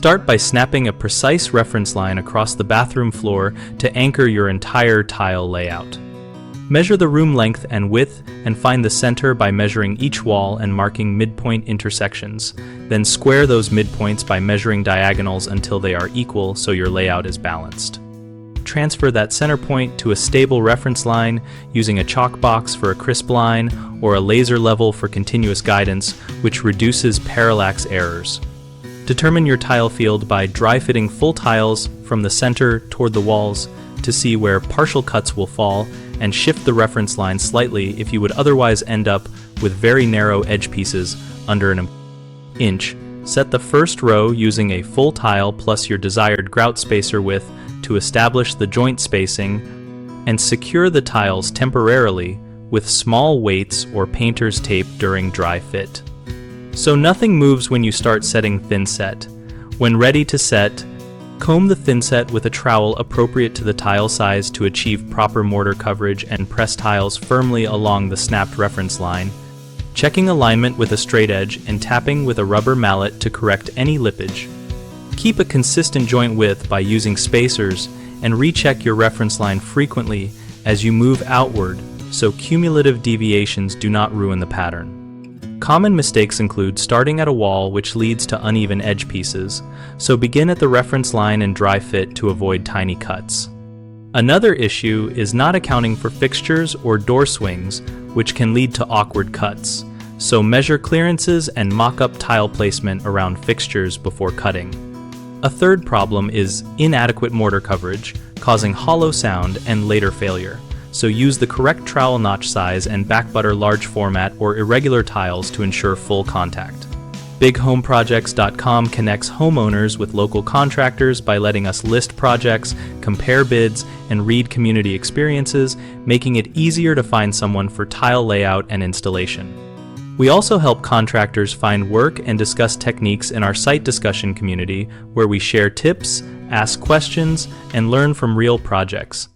Start by snapping a precise reference line across the bathroom floor to anchor your entire tile layout. Measure the room length and width and find the center by measuring each wall and marking midpoint intersections. Then square those midpoints by measuring diagonals until they are equal so your layout is balanced. Transfer that center point to a stable reference line using a Chalkbox for a crisp line or a laser level for continuous guidance, which reduces parallax errors. Determine your tile field by dry fitting full tiles from the center toward the walls to see where partial cuts will fall, and shift the reference line slightly if you would otherwise end up with very narrow edge pieces under an inch. Set the first row using a full tile plus your desired grout spacer width to establish the joint spacing, and secure the tiles temporarily with small weights or painter's tape during dry fit. So nothing moves when you start setting thinset. When ready to set, comb the thinset with a trowel appropriate to the tile size to achieve proper mortar coverage and press tiles firmly along the snapped reference line, checking alignment with a straight edge and tapping with a rubber mallet to correct any lippage. Keep a consistent joint width by using spacers and recheck your reference line frequently as you move outward so cumulative deviations do not ruin the pattern. Common mistakes include starting at a wall, which leads to uneven edge pieces, so begin at the reference line and dry fit to avoid tiny cuts. Another issue is not accounting for fixtures or door swings, which can lead to awkward cuts, so measure clearances and mock up tile placement around fixtures before cutting. A third problem is inadequate mortar coverage, causing hollow sound and later failure. So use the correct trowel notch size and backbutter large format or irregular tiles to ensure full contact. BigHomeProjects.com connects homeowners with local contractors by letting us list projects, compare bids, and read community experiences, making it easier to find someone for tile layout and installation. We also help contractors find work and discuss techniques in our site discussion community, where we share tips, ask questions, and learn from real projects.